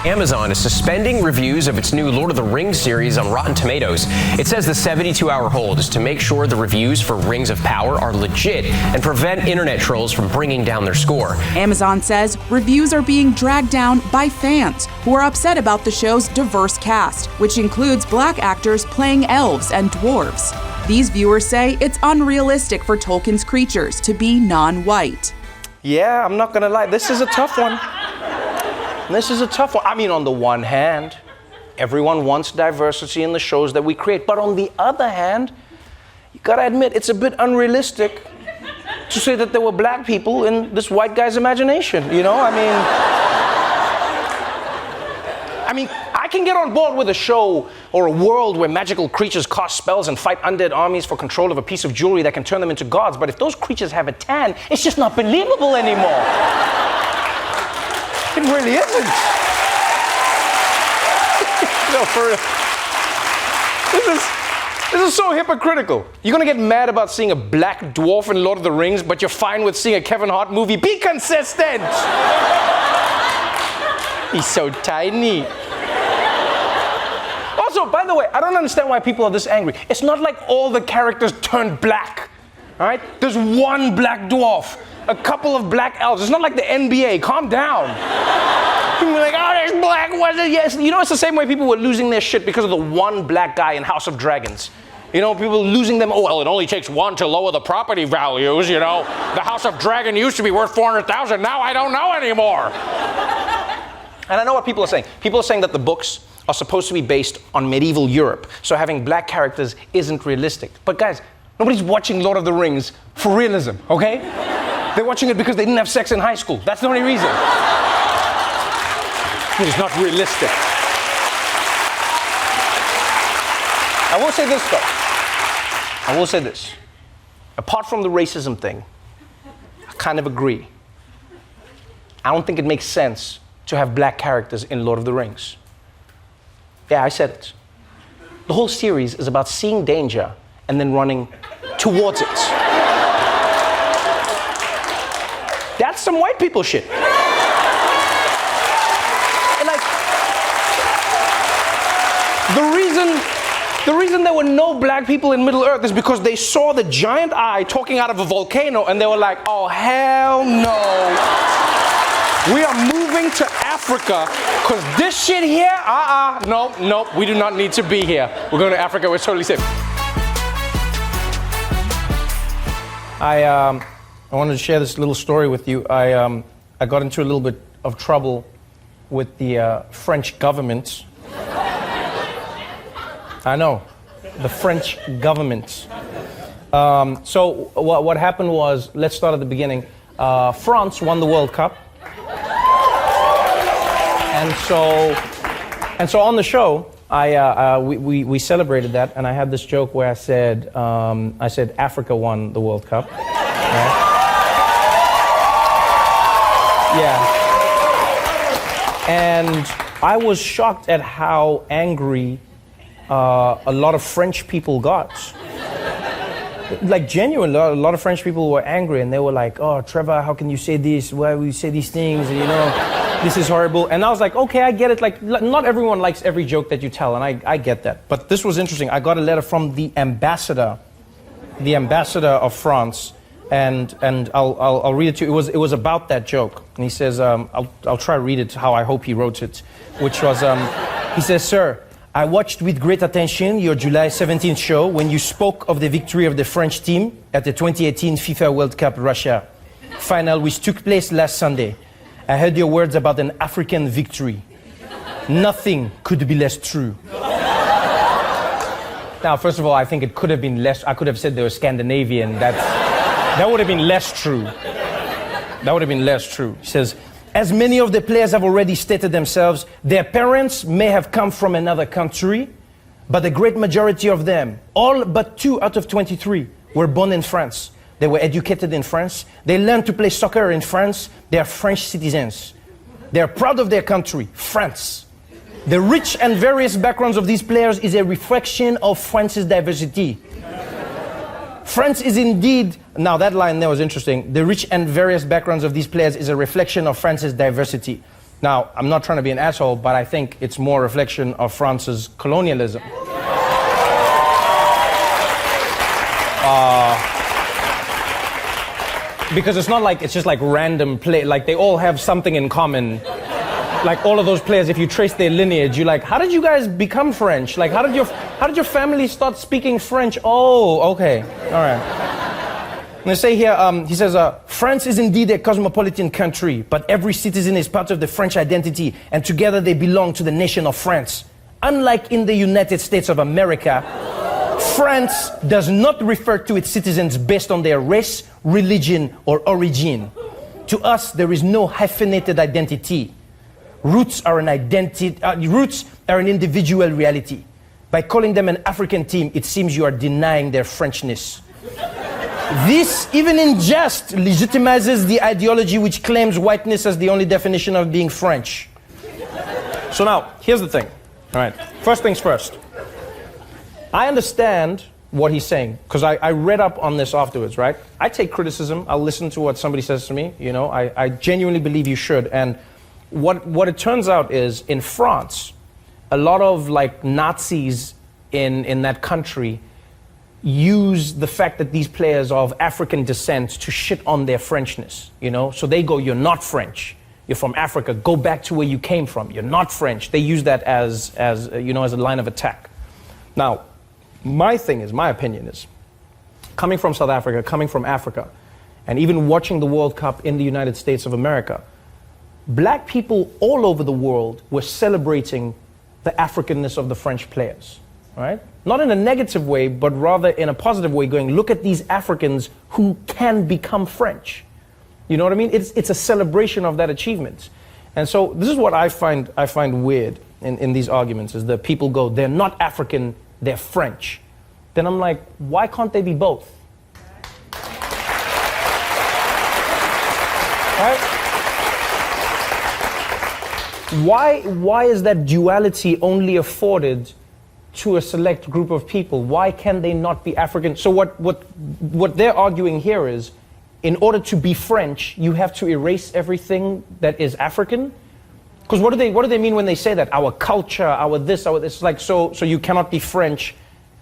Amazon is suspending reviews of its new Lord of the Rings series on Rotten Tomatoes. It says the 72-hour hold is to make sure the reviews for Rings of Power are legit and prevent internet trolls from bringing down their score. Amazon says reviews are being dragged down by fans who are upset about the show's diverse cast, which includes black actors playing elves and dwarves. These viewers say it's unrealistic for Tolkien's creatures to be non-white. Yeah, I'm not gonna lie, this is a tough one. This is a tough one. I mean, on the one hand, everyone wants diversity in the shows that we create. But on the other hand, you gotta admit, it's a bit unrealistic to say that there were black people in this white guy's imagination, you know? I mean, I can get on board with a show or a world where magical creatures cast spells and fight undead armies for control of a piece of jewelry that can turn them into gods. But if those creatures have a tan, it's just not believable anymore. It really isn't. No, for real. This is so hypocritical. You're gonna get mad about seeing a black dwarf in Lord of the Rings, but you're fine with seeing a Kevin Hart movie. Be consistent! He's so tiny. Also, by the way, I don't understand why people are this angry. It's not like all the characters turned black, all right? There's one black dwarf, a couple of black elves. It's not like the NBA. Calm down. People are like, oh, there's black ones. Yes, you know, it's the same way people were losing their shit because of the one black guy in House of Dragons. You know, people losing them. Oh, well, it only takes one to lower the property values, you know. The House of Dragon used to be worth $400,000. Now I don't know anymore. And I know what people are saying. People are saying that the books are supposed to be based on medieval Europe, so having black characters isn't realistic. But guys, nobody's watching Lord of the Rings for realism, okay? They're watching it because they didn't have sex in high school. That's the only reason. It's not realistic. I will say this, though. I will say this. Apart from the racism thing, I kind of agree. I don't think it makes sense to have black characters in Lord of the Rings. Yeah, I said it. The whole series is about seeing danger and then running towards it. That's some white people shit. And like, the reason there were no black people in Middle Earth is because they saw the giant eye talking out of a volcano and they were like, oh, hell no. We are moving to Africa because this shit here, nope, we do not need to be here. We're going to Africa, we're totally safe. I wanted to share this little story with you. I got into a little bit of trouble with the French government. I know, the French government. So what happened was, let's start at the beginning. France won the World Cup. And so on the show, we celebrated that, and I had this joke where I said Africa won the World Cup. Right? Yeah. And I was shocked at how angry a lot of French people got. Like, genuinely, a lot of French people were angry, and they were like, oh, Trevor, how can you say this? Why will you say these things? You know, this is horrible. And I was like, okay, I get it. Like, not everyone likes every joke that you tell, and I get that. But this was interesting. I got a letter from the ambassador of France, and I'll read it to you. It was about that joke. And he says, I'll try to read it how I hope he wrote it, which was, he says, sir, I watched with great attention your July 17th show when you spoke of the victory of the French team at the 2018 FIFA World Cup Russia final, which took place last Sunday. I heard your words about an African victory. Nothing could be less true. Now, first of all, I think it could have been less. I could have said they were Scandinavian. That would have been less true. That would have been less true. He says, as many of the players have already stated themselves, their parents may have come from another country, but the great majority of them, all but 2 out of 23, were born in France. They were educated in France. They learned to play soccer in France. They are French citizens. They are proud of their country, France. The rich and various backgrounds of these players is a reflection of France's diversity. France is indeed, now that line there was interesting, the rich and various backgrounds of these players is a reflection of France's diversity. Now, I'm not trying to be an asshole, but I think it's more a reflection of France's colonialism. Because it's not like it's just like random play, like they all have something in common. Like all of those players, if you trace their lineage, you're like, how did you guys become French? Like, how did your family start speaking French? Oh, okay, all right. And they say here, he says, France is indeed a cosmopolitan country, but every citizen is part of the French identity, and together they belong to the nation of France. Unlike in the United States of America, France does not refer to its citizens based on their race, religion, or origin. To us, there is no hyphenated identity. Roots are an individual reality. By calling them an African team, it seems you are denying their Frenchness. This, even in jest, legitimizes the ideology which claims whiteness as the only definition of being French. So now, here's the thing. All right, first things first. I understand what he's saying, because I read up on this afterwards, right? I take criticism. I'll listen to what somebody says to me. You know, I genuinely believe you should. And what it turns out is, in France, a lot of like Nazis in that country use the fact that these players are of African descent to shit on their Frenchness, you know? So they go, you're not French. You're from Africa. Go back to where you came from. You're not French. They use that as you know, as a line of attack. Now, my opinion is, coming from South Africa, coming from Africa, and even watching the World Cup in the United States of America, black people all over the world were celebrating the Africanness of the French players, right? Not in a negative way, but rather in a positive way, going, look at these Africans who can become French. You know what I mean? It's a celebration of that achievement. And so this is what I find weird in these arguments, is that people go, they're not African, they're French. Then I'm like, why can't they be both? Right? Why is that duality only afforded to a select group of people? Why can they not be African? So what they're arguing here is, in order to be French, you have to erase everything that is African? Because what do they mean when they say that? Our culture, our this, like, so you cannot be French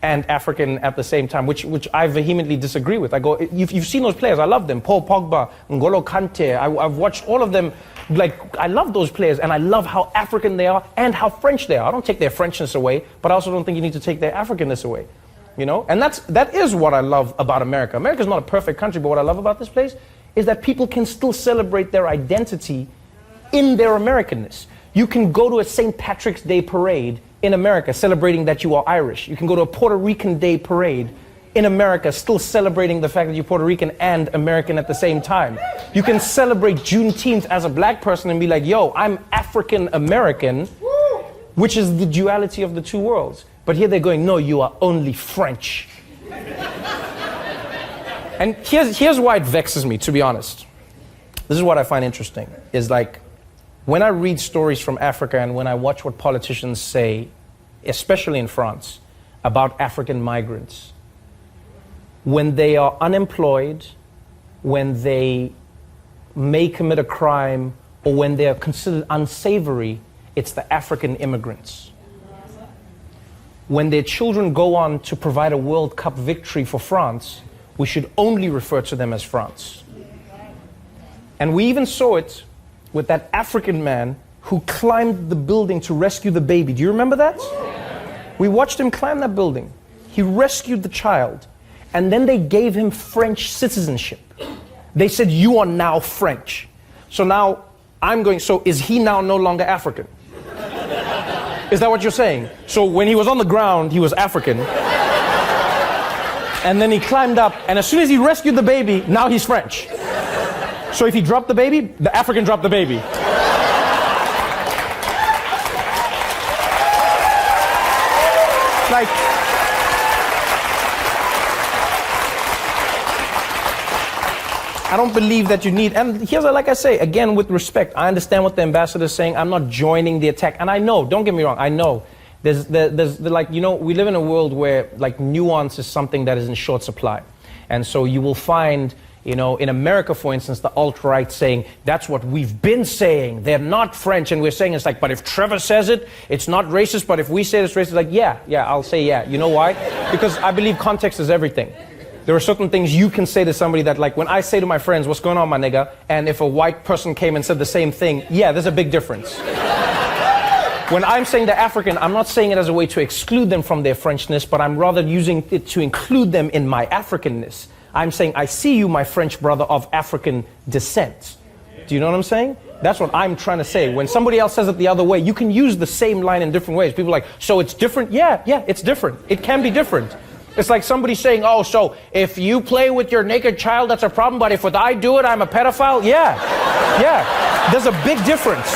and African at the same time, which I vehemently disagree with. I go, you've seen those players, I love them. Paul Pogba, N'Golo Kante, I've watched all of them. Like, I love those players, and I love how African they are and how French they are. I don't take their Frenchness away, but I also don't think you need to take their Africanness away. You know? And that is what I love about America. America's not a perfect country, but what I love about this place is that people can still celebrate their identity in their Americanness. You can go to a St. Patrick's Day parade in America celebrating that you are Irish. You can go to a Puerto Rican Day parade in America still celebrating the fact that you're Puerto Rican and American at the same time. You can celebrate Juneteenth as a black person and be like, yo, I'm African American, which is the duality of the two worlds. But here they're going, no, you are only French. And here's why it vexes me, to be honest. This is what I find interesting, is like, when I read stories from Africa and when I watch what politicians say, especially in France, about African migrants, when they are unemployed, when they may commit a crime, or when they are considered unsavory, it's the African immigrants. When their children go on to provide a World Cup victory for France, we should only refer to them as France. And we even saw it with that African man who climbed the building to rescue the baby. Do you remember that? We watched him climb that building. He rescued the child, and then they gave him French citizenship. They said, you are now French. So now I'm going, so is he now no longer African? Is that what you're saying? So when he was on the ground, he was African. And then he climbed up, and as soon as he rescued the baby, now he's French. So if he dropped the baby, the African dropped the baby. Like, I don't believe that you need, and here's, like I say, again, with respect, I understand what the ambassador is saying. I'm not joining the attack. And I know, don't get me wrong, I know. There's like, you know, we live in a world where, like, nuance is something that is in short supply. And so you will find, You know, in America, for instance, the alt-right saying, that's what we've been saying. They're not French. And we're saying, it's like, but if Trevor says it, it's not racist. But if we say it's racist, like, yeah, I'll say yeah. You know why? Because I believe context is everything. There are certain things you can say to somebody that, like, when I say to my friends, what's going on, my nigga? And if a white person came and said the same thing, yeah, there's a big difference. When I'm saying they're African, I'm not saying it as a way to exclude them from their Frenchness, but I'm rather using it to include them in my Africanness. I'm saying, I see you, my French brother of African descent. Do you know what I'm saying? That's what I'm trying to say. When somebody else says it the other way, you can use the same line in different ways. People are like, so it's different? Yeah, it's different. It can be different. It's like somebody saying, oh, so if you play with your naked child, that's a problem, but if I do it, I'm a pedophile? Yeah. There's a big difference.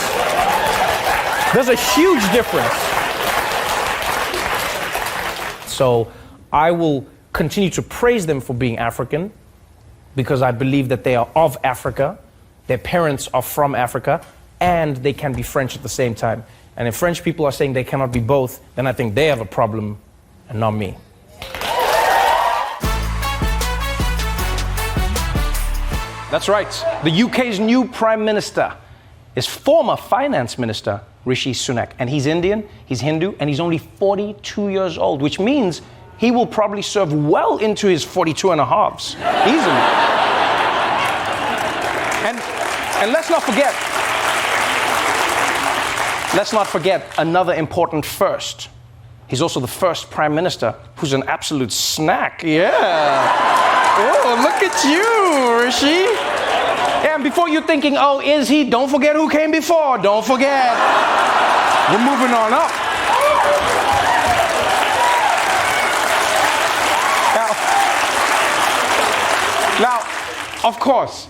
There's a huge difference. So I will continue to praise them for being African because I believe that they are of Africa, their parents are from Africa, and they can be French at the same time. And if French people are saying they cannot be both, then I think they have a problem and not me. That's right. The UK's new Prime Minister is former Finance Minister Rishi Sunak. And he's Indian, he's Hindu, and he's only 42 years old, which means he will probably serve well into his 42 and a halves, easily. And let's not forget another important first. He's also the first Prime Minister who's an absolute snack. Yeah. Oh, look at you, Rishi. And before you're thinking, oh, is he? Don't forget who came before. Don't forget. We're moving on up. Now, of course,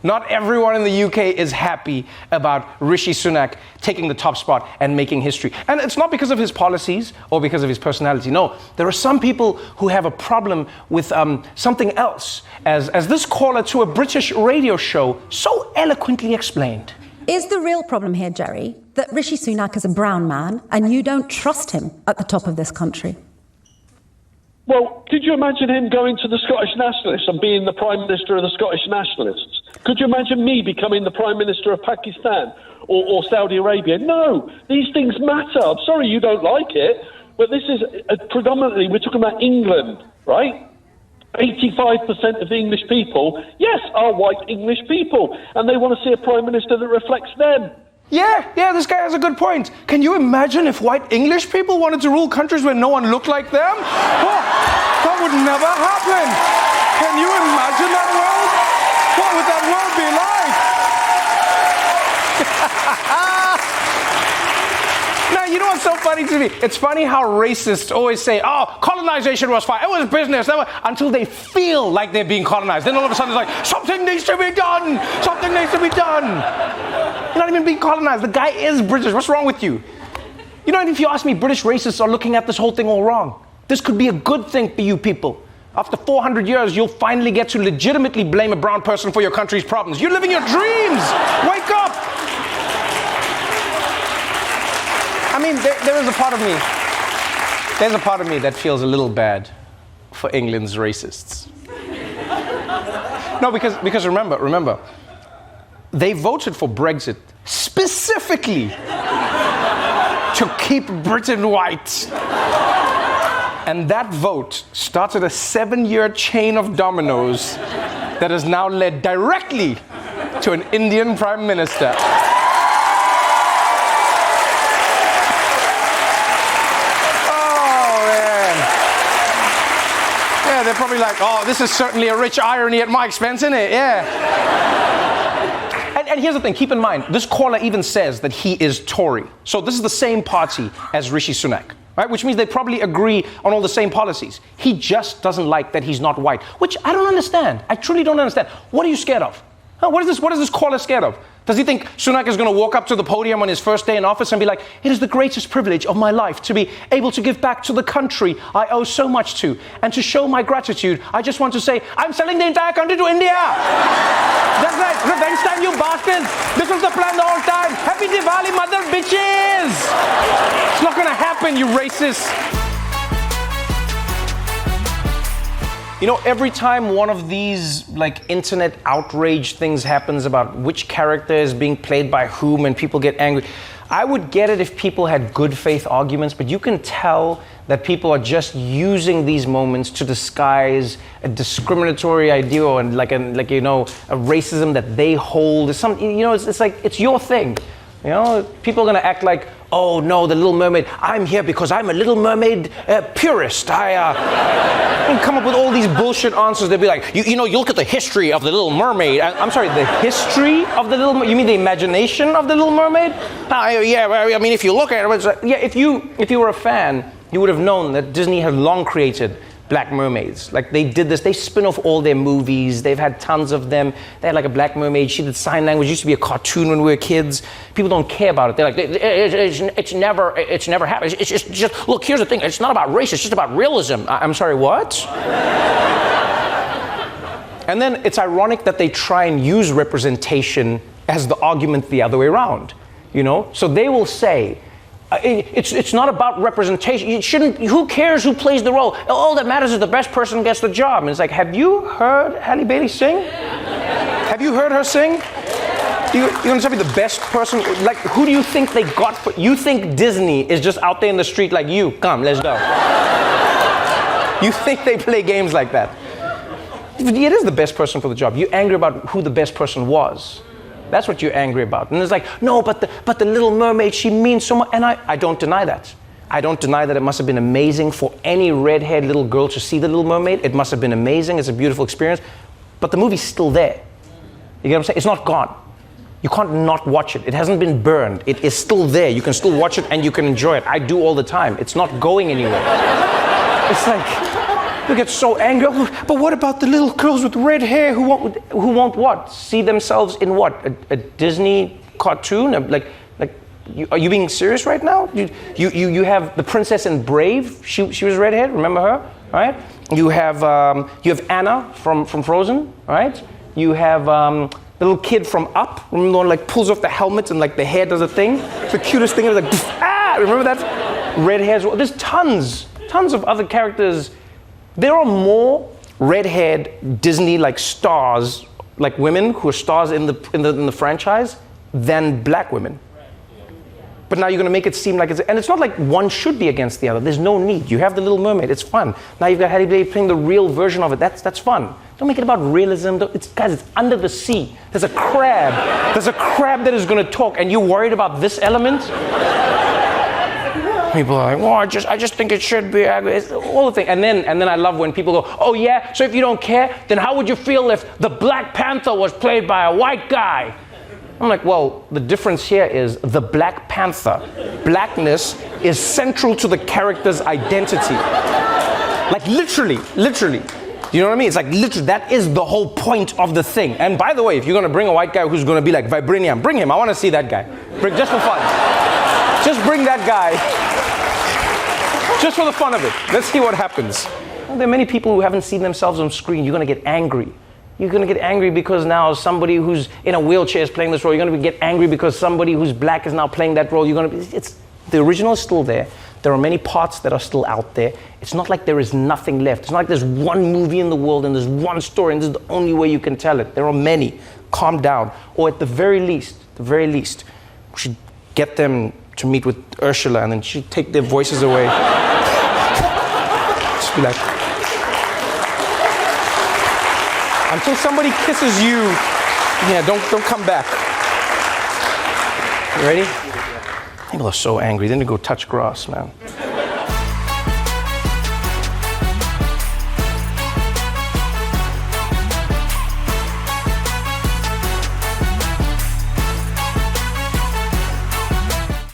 not everyone in the UK is happy about Rishi Sunak taking the top spot and making history. And it's not because of his policies or because of his personality. No, there are some people who have a problem with something else, as this caller to a British radio show so eloquently explained. Is the real problem here, Jerry, that Rishi Sunak is a brown man and you don't trust him at the top of this country? Well, could you imagine him going to the Scottish Nationalists and being the Prime Minister of the Scottish Nationalists? Could you imagine me becoming the Prime Minister of Pakistan or Saudi Arabia? No, these things matter. I'm sorry you don't like it, but this is predominantly, we're talking about England, right? 85% of the English people, yes, are white English people, and they want to see a Prime Minister that reflects them. Yeah, this guy has a good point. Can you imagine if white English people wanted to rule countries where no one looked like them? Oh, that would never happen. Can you imagine that world? What would that world be like? Now, you know what's so funny to me? It's funny how racists always say, oh, colonization was fine. It was business. Until they feel like they're being colonized. Then all of a sudden it's like, something needs to be done. Something needs to be done. You're not even being colonized. The guy is British. What's wrong with you? You know, if you ask me, British racists are looking at this whole thing all wrong. This could be a good thing for you people. After 400 years, you'll finally get to legitimately blame a brown person for your country's problems. You're living your dreams. Wake up. I mean, there is a part of me. There's a part of me that feels a little bad for England's racists. No, because remember, they voted for Brexit specifically to keep Britain white. And that vote started a 7-year chain of dominoes that has now led directly to an Indian Prime Minister. Oh, man. Yeah, they're probably like, oh, this is certainly a rich irony at my expense, isn't it? Yeah. And here's the thing, keep in mind, this caller even says that he is Tory. So this is the same party as Rishi Sunak, right? Which means they probably agree on all the same policies. He just doesn't like that he's not white, which I don't understand. I truly don't understand. What are you scared of? Huh? What is this caller scared of? Does he think Sunak is going to walk up to the podium on his first day in office and be like, it is the greatest privilege of my life to be able to give back to the country I owe so much to, and to show my gratitude, I just want to say, I'm selling the entire country to India. That's right, revenge time, you bastards. This was the plan the whole time. Happy Diwali, mother bitches. It's not going to happen, you racists. You know, every time one of these like internet outrage things happens about which character is being played by whom and people get angry, I would get it if people had good faith arguments, but you can tell that people are just using these moments to disguise a discriminatory idea or a racism that they hold. It's like it's your thing. You know, people are gonna act like, oh no, the Little Mermaid, I'm here because I'm a Little Mermaid purist. I come up with all these bullshit answers. They'll be like, you look at the history of the Little Mermaid. I'm sorry, the history of the Little Mermaid? You mean the imagination of the Little Mermaid? If you look at it, it's like, yeah, if you were a fan, you would have known that Disney had long created Black Mermaids. Like, they did this, they spin off all their movies, they've had tons of them. They had like a Black Mermaid, she did sign language, it used to be a cartoon when we were kids. People don't care about it. They're like, it's never happened. It's just, look, here's the thing, it's not about race, it's just about realism. I'm sorry, what? And then it's ironic that they try and use representation as the argument the other way around, you know? So they will say, it's not about representation. Who cares who plays the role? All that matters is the best person gets the job. And it's like, have you heard Halle Bailey sing? Have you heard her sing? You're gonna tell me the best person? Like, who do you think they got for? You think Disney is just out there in the street like, you, come, let's go. You think they play games like that? It is the best person for the job. You're angry about who the best person was. That's what you're angry about. And it's like, no, but the Little Mermaid, she means so much. And I don't deny that. I don't deny that it must have been amazing for any redhead little girl to see the Little Mermaid. It must have been amazing. It's a beautiful experience. But the movie's still there. You get what I'm saying? It's not gone. You can't not watch it. It hasn't been burned. It is still there. You can still watch it and you can enjoy it. I do all the time. It's not going anywhere. It's like, you get so angry. But what about the little girls with red hair who won't what? See themselves in what? A Disney cartoon? Are you being serious right now? You have the princess in Brave. She was redhead. Remember her, right? You have Anna from Frozen, right? You have the little kid from Up. Remember the one like pulls off the helmet and like the hair does a thing. It's the cutest thing. It was like remember that? Red hairs. There's tons of other characters. There are more red-haired Disney like stars, like women who are stars in the franchise, than black women. But now you're going to make it seem like and it's not like one should be against the other. There's no need. You have the Little Mermaid. It's fun. Now you've got Halle Bailey playing the real version of it. That's fun. Don't make it about realism. Guys, it's under the sea. There's a crab. There's a crab that is going to talk, and you're worried about this element? People are like, well, I just think it should be it's all the thing. And then I love when people go, oh yeah, so if you don't care, then how would you feel if the Black Panther was played by a white guy? I'm like, well, the difference here is the Black Panther. Blackness is central to the character's identity. Like literally. You know what I mean? It's like literally, that is the whole point of the thing. And by the way, if you're gonna bring a white guy who's gonna be like Vibranium, bring him. I wanna see that guy. Just for fun. Just bring that guy. Just for the fun of it. Let's see what happens. Well, there are many people who haven't seen themselves on screen. You're going to get angry. You're going to get angry because now somebody who's in a wheelchair is playing this role. You're going to get angry because somebody who's black is now playing that role. The original is still there. There are many parts that are still out there. It's not like there is nothing left. It's not like there's one movie in the world and there's one story and this is the only way you can tell it. There are many. Calm down. Or at the very least, we should get them to meet with Ursula and then she'd take their voices away. Just be like, until somebody kisses you, yeah, don't come back. You ready? People are so angry. Then they go touch grass, man.